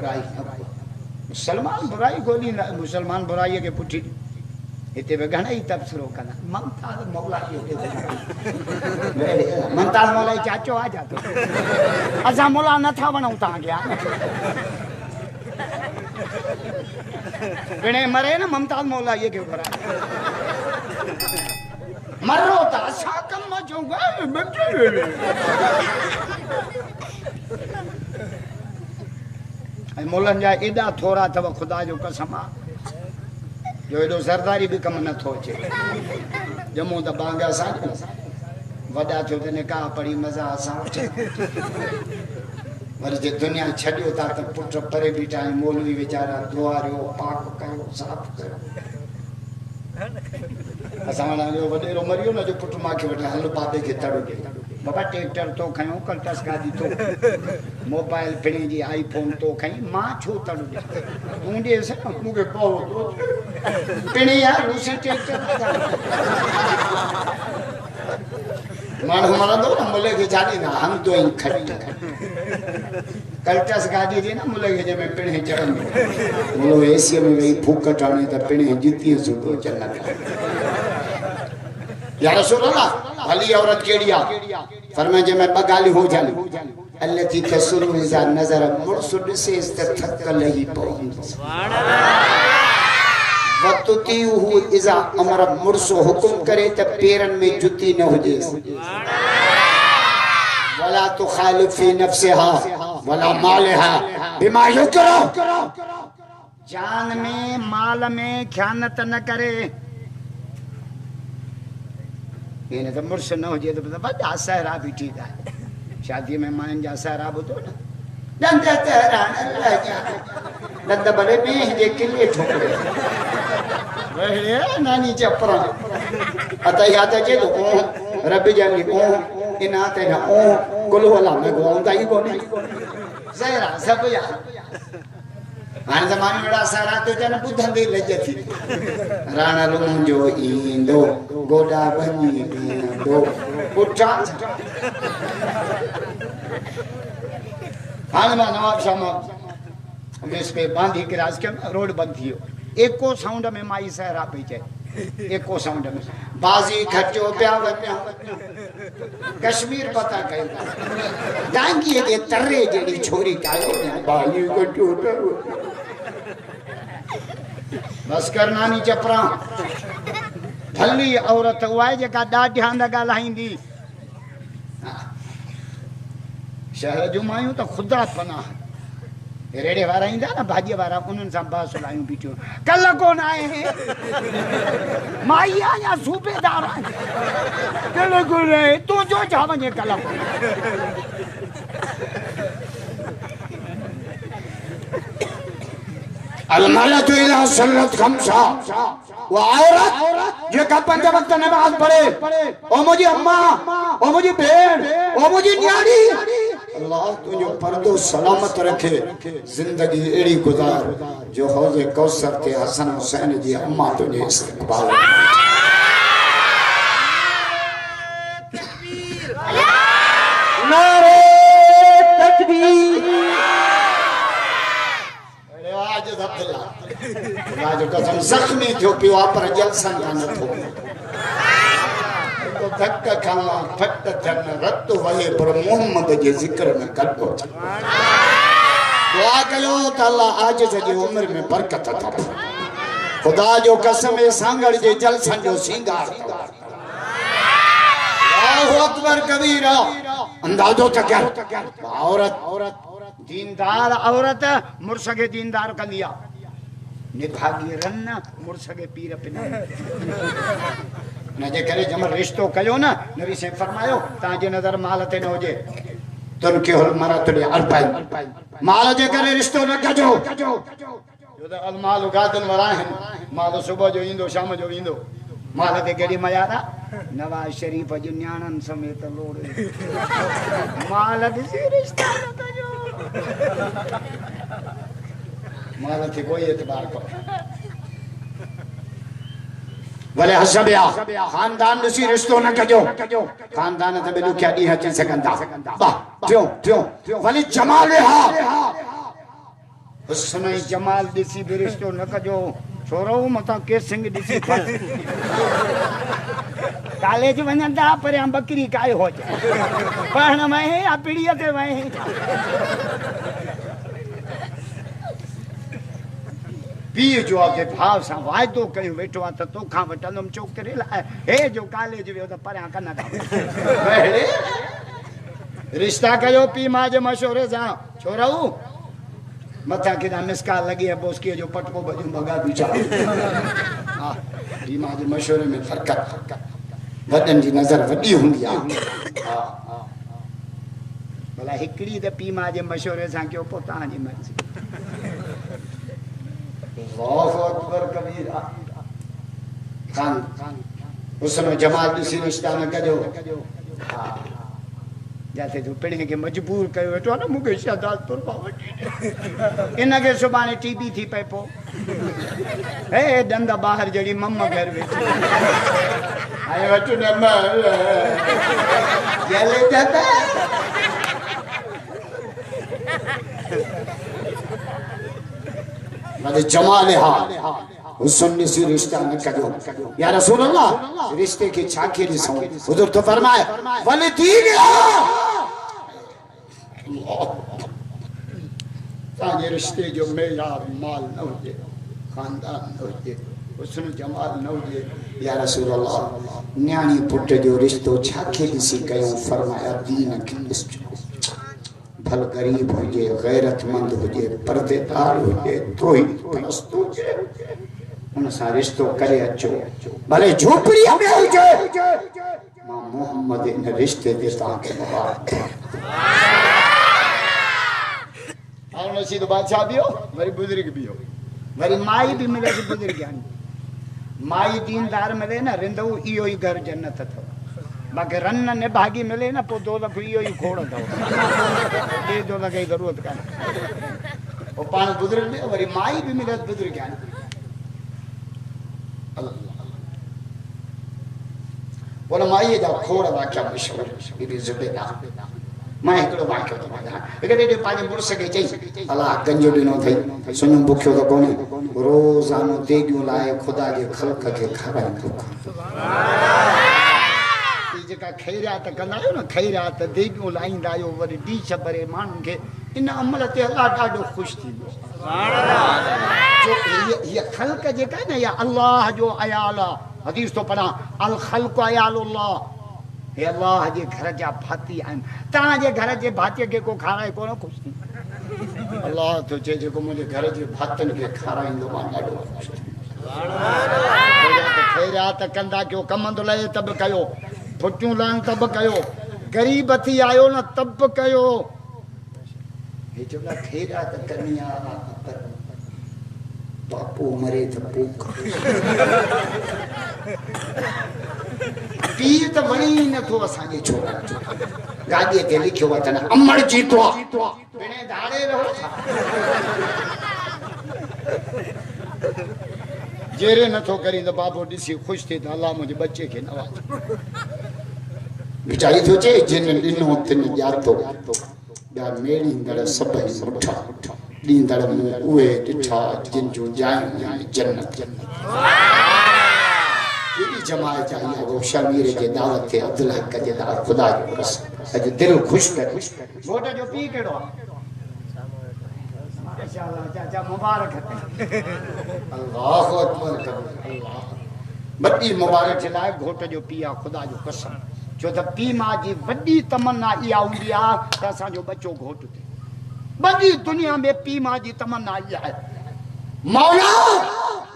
बुराई मुसलमान बुराई गोली मुसलमान बुराई के पुठी इते वे घणा ही तबसरो कना ममताज मौला के ममताज मौला चाचो आ जातो असा मौला न था बनऊ ता गया बिने मरे ना ममताज मौला ये के ऊपर मरो ता साकम म जोगा मोलन जा एडा थोड़ा थव खुदा जो कसम आ जो एडो सरदारी भी कम न थो चे जमो त बांगा सा वडा थियो त निकाह पड़ी मजा सा वर जे दुनिया छडियो ता त पुट परे बीठा मौलवी बेचारा दुआरियो पाक कयो साफ कयो असा जो वडेरो मरियो न जो पुट माखे वठा हल बाबे के तड़ो दे बाबा ट्रैक्टर तो खयो कल्टस गाड़ी तो मोबाइल पिणी जी आईफोन तो खई मां छो तड़ो दे मुंडे से मुके पाओ पिणी यार रूसी ट्रैक्टर मानो मरंदो न मुले के जाडी ना हम तो ही खड़ी कल्टस गाड़ी जी ना मुले के में पिणी चढ़ंदो मुलो एसी में वही फूकट आने त पिणी जीती सुतो चलना या रसूल अल्लाह भली औरत केड़िया फरमाए जे मैं बगाली हो जाली अल्लती तसुरु इजा नजर मुरसुद से इस्तथकल ही पहुंच सुभान अल्लाह वतुतीहु इजा अमर मुरसु हुकुम करे त पेरन में जुती न होजे सुभान अल्लाह वला तुखालिफ फी नफ्सिहा वला मालहा बिमा युकरा जान में माल में खयानत न करे ये तो मुर्श न हो जे तो बड़ा सहरा भी ठीक है शादी में मान जा सहरा बुतो ना दंद तेरान अल्लाह जा दंद बड़े में जे किले ठोकरे रहे नानी चपरा अता याद है जो रब जानी ओ इना ते ना ओ कुल वाला में गोंदा ही कोनी सहरा सब या हाने जमाने बड़ा सहरा तो जन बुधन दी लजती राणा लूं जो इंदो गोडा बनी दो उठा हाल में नवाब शाह इस पे बांधी के राज के रोड बंद थी एको साउंड में माई सहरा पे जाए एको साउंड में बाजी खचो प्या वन्या कश्मीर पता कई डांगी के तर्रे जेडी छोरी कायो बाली को टूटा बस कर नानी चपरा भली औरत उहा जेका ॾाढियां न ॻाल्हाईंदी शहर जूं मायूं त खुदा पनाह रेड़े वारा ईंदा न भाॼीअ वारा उन्हनि सां बहस लायूं बीठियूं कल कोन आए हैं माई आहे या सूबेदार आहे कल कोन आहे तूं जो छा वञे कल अलमलतु इला सल्लत खमसा वो औरत जो का 5 वक्त नमाज पढ़े ओ मुझी अम्मा ओ मुझी बहन ओ मुझी न्याणी अल्लाह तुझो पर्दो सलामत रखे जिंदगी एड़ी गुजार जो हौज़े कौसर ते हसन हुसैन जी अम्मा तुझे इस्तकबाल नारे तकबीर राज कसम जख्मी थियो पियो पर जलसन का न थो तो धक खावा फट थन रत वहे पर मोहम्मद जे जिक्र में कटो दुआ कयो त अल्लाह आज जी उम्र में बरकत अता खुदा जो कसम सांगड़ जे जलसन जो सिंगार अल्लाहु अकबर कबीरा अंदाजो त क्या औरत दीनदार औरत मुर्श के दीनदार कंदिया निभागी रन मुर्श के पीर पिना न जे करे जम रिश्तो कयो ना नबी से फरमायो ता जे नजर माल ते न होजे तुन के होल मरा तुडे अरपाई माल जे करे रिश्तो न कजो जो त अल माल गादन वरा है माल सुबह जो इंदो शाम जो इंदो माल ते केडी मयारा नवाज शरीफ जो न्याणन समेत लोड़ माल दिसी रिश्ता न कजो माल थे कोई एतबार को भले हसबिया खानदान दिसी रिश्तो न कजो खानदान ते बेलू क्या दी अचन सकंदा वाह थियो थियो भले जमाल हा हुस्न जमाल ॾिसी बि रिश्तो न कजो छोरो मथां केसिंग ॾिसी कॉलेज वञनि था परियां बकरी काय हो पढ़ण वहे या पीढ़ीअ ते वहे पीउ जो आहे भाउ सां वाइदो कयो वेठो आहे त तोखां वठंदुमि छोकिरे लाइ हे जो कॉलेज वियो त परियां कन था रिश्ता कयो पीउ माउ जे मशवरे सां छोरऊ मथां केॾा मिसका लॻी आहे बोस्कीअ जो पटको भॼूं भॻा बि छा हा पीउ माउ जे मशवरे में फर्क़त वॾनि जी नज़र वॾी हूंदी आहे हा भला हिकिड़ी त पीउ माउ जे मशवरे सां कयो पोइ तव्हांजी मर्ज़ी अल्लाहु अकबर कबीरा खान हुस्न जमाल ॾिसी रिश्ता न कजो हा जाते तूं पिणे खे मजबूर कयो वेठो आहे न मूंखे शहदादपुर मां वठी इनखे सुभाणे टीबी थी पए पोइ हे ॾंद ॿाहिरि जहिड़ी मम घर वेठी हाणे वठि न जमाल हा हुस्न सी रिश्ता न कजो या रसूल अल्लाह रिश्ते के छाके ॾिसो हुज़ूर तो फरमाए वली थी गया तव्हांजे रिश्ते जो मेयार माल न हुजे खानदान न हुजे हुस्न जमाल न हुजे या रसूल अल्लाह न्याणी पुट जो रिश्तो छाके ॾिसी कयूं फरमाया दीन खे ॾिसजो भल गरीब हुजे गैरतमंद हुजे पर्देदार हुजे तोही परस्त हुजे उन सां रिश्तो करे अचो भले झोपड़ीअ में हुजे मां मोहम्मद इन रिश्ते ते तव्हांखे मुबारक हाणे नशीद बादशाह बियो वरी बुज़ुर्ग बियो वरी माई बि मिले थी बुज़ुर्ग माई दीनदार मिले न रिंदो इहो ई घर जन्नत अथव बाक़ी रन निभागी मिले न पोइ 2 दफ़ो इहो ई खोड़ अथव टे दो लॻे ज़रूरत कान्हे पोइ पाण बुज़ुर्ग में वरी माई बि मिले बुज़ुर्ग बोला माईअ जा खोड़ वाक़िया मशहूर बीबी ज़ुबैदा मां हिकिड़ो वाक़ियो थो ॿुधायां हिकिड़े ॾींहुं पंहिंजे मुड़ुस खे चई अलाह गंजो ॾिनो अथई सुञो बुखियो त कोन्हे रोज़ानो देगियूं लाइ ख़ुदा जे ख़ल्क़ खे खाराईंदो जेका ख़ैरियात कंदा आहियो न ख़ैरियात देगियूं लाहींदा आहियो वरी डीश भरे माण्हुनि खे इन अमल ते अलाह ॾाढो ख़ुशि थींदो हीअ ख़ल्क़ जेका आहे न इहा अलाह जो अयाल आहे हदीस तो पढ़ा अल ख़ल्क़ अयालुल्लाह हे अल्लाह जे घर जा भाती आहिनि तव्हांजे घर जे भातीअ खे को खाराए कोन ख़ुशि थी अलाह तो चए जेको मुंहिंजे घर जे भातियुनि खे खाराईंदो मां ॾाढो ख़ुशि थींदो ख़ैरियात कंदा कयो कमंदो लहे त बि कयो फुटियूं लहनि त बि कयो ग़रीब थी आयो न त बि कयो हे चवंदा ख़ैरियात करणी आहे बापू मरे त पोइ पीउ त वणे ई नथो असांजे छोरा गाॾीअ ते लिखियो अथनि अमड़ जीतो पिणे धाड़े रहो जेरे नथो करी त बाबो ॾिसी ख़ुशि थिए त अलाह मुंहिंजे बचे खे नवाज़ वीचारी थो चए जिन ॾिनो तिन ॼातो ॿिया मेड़ींदड़ सभई मुठा ॾींदड़ मूं उहे ॾिठा जिन जूं जायूं जन्नत केॾी जमायत आई आहे वो शमीर जे दावत ते अब्दुल हक जे दावत ख़ुदा जो कसम अॼु दिलि ख़ुशि करे घोट जो पीउ कहिड़ो आहे माशाअल्लाह चाचा मुबारक अल्लाहु अकबर अल्लाह वॾी मुबारक जे लाइ घोट जो पीउ आहे ख़ुदा जो कसम छो त पीउ माउ जी वॾी तमन्ना इहा हूंदी आहे त असांजो बच्चो घोट थिए वॾी दुनिया में पीउ माउ जी तमन्ना इहा आहे मौला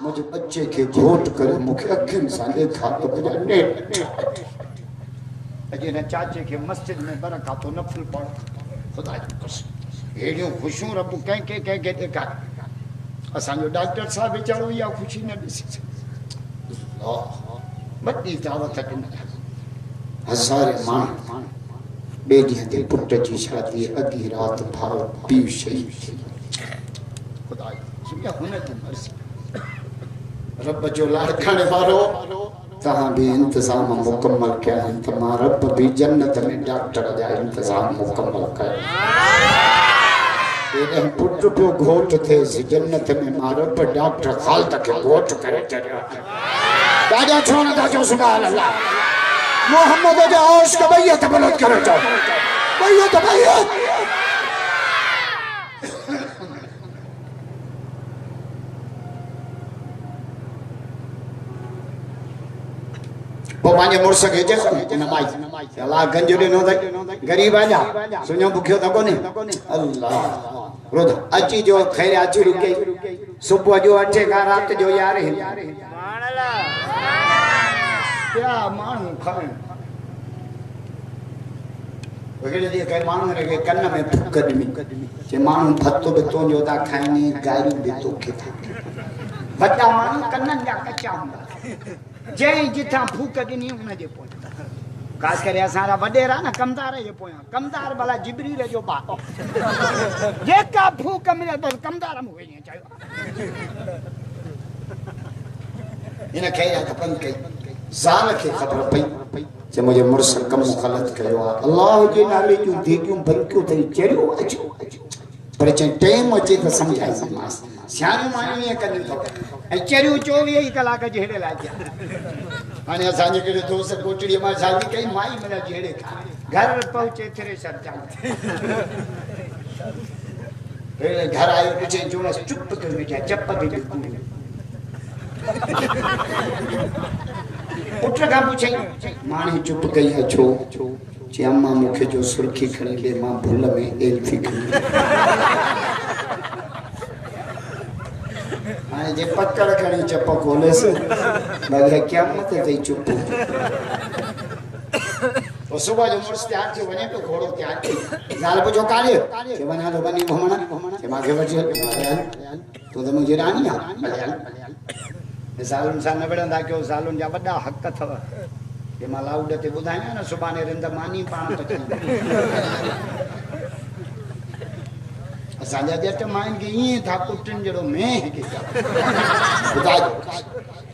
मुझे बच्चे के घोट करे मुखे अखियुनि सां ॾेखार तो अॼु हिन चाचे खे मस्जिद में बरकातो नफ़िल पढ़ ख़ुदा जो कसम हेॾियूं ख़ुशियूं रब कंहिंखे कंहिंखे ॾेखारे असांजो डॉक्टर साहिबु वीचारो इहा ख़ुशी न ॾिसी सघे वॾी दावत ॾिनी हज़ारे माण्हू ॿिए ॾींहं ते पुट जी शादी अॻी राति भाउ पीउ शहीद थी ख़ुदा हुन जी मर्ज़ी रब जो लाड़काणे वारो तहां भी इंतजाम मुकम्मल कया त मां रब भी जन्नत में डॉक्टर जा इंतजाम मुकम्मल कया तेरे पुट पे घोट थे जन्नत में मारो पर डॉक्टर खाल तक घोट करे चढ़ो दादा छोड़ दादा सुभान अल्लाह मोहम्मद जो औश का भैया तो बलद करो जाओ भैया तो भैया Pokoknya mursa geje namai. Salah ganjuri no dak गरीब आजा सुनो भूखियो तको ने अल्लाह रोद अची जो खैर अची रुके सुबह जो अठे का रात जो यार है मानला क्या मानू खाए वगैरह दिए कर मानू रे के कन्न में फुकदमी जे मानू भत्तो बेतो जो ता खाइने गारी बेतो के बड़ा मानू कन्न जा कच्चा हुंदा जय जिथा फूक दिनी उन जे पहुंचता खास करे असारा वडेरा ना कमदार जे पोया कमदार भला जिब्रील जो बाप जेका फूक मिले बस कमदार में होई चाहिए इन खे या तपन के ज़ाल के खबर पई जे मुझे मुर्स कम मुखलत कयो अल्लाह जे नाले जो देखियो बनक्यो तई चरियो अचो पर चे टाइम अचे त समझाई मास सियाणो माण्हू ये कनि तो ए चरियो 24 कलाक जेड़े लागिया हाने असांजे केड़े दोस्त कोटड़ी में शादी कई माई मेरा जेड़े घर पहुंचे तेरे सर जा घर आयो पीछे जोड़ा चुप कर बैठा चप्प के उठ का पूछे माने चुप कई अछो जे अम्मा मुखे जो सुर्खी खणी ले मां भूल में एल्फी खणी हाने जे पकड़ खणी चप्प खोले से लगे क्या मत ते चुप तो सुबह जो मुर्स तैयार थे वने तो घोड़ो तैयार थी जाल बुझो काले के बना दो बनी घुमना के मागे वजी तो मुझे रानिया सालुन सा न बड़ंदा के सालुन जा वडा हक थव के माला उडते बुधाया ना सुबाने रंद मानी पाण तो असांजा जट माइन के ये था कुटन जड़ो मैं के बुधा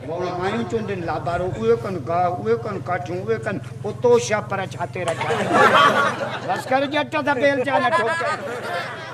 बोल मायूं चुंडन लाबारो उए कन गा उए कन काठू उए कन पोतो शा पर छाते रखा बस कर जट दा बेल जा न ठोक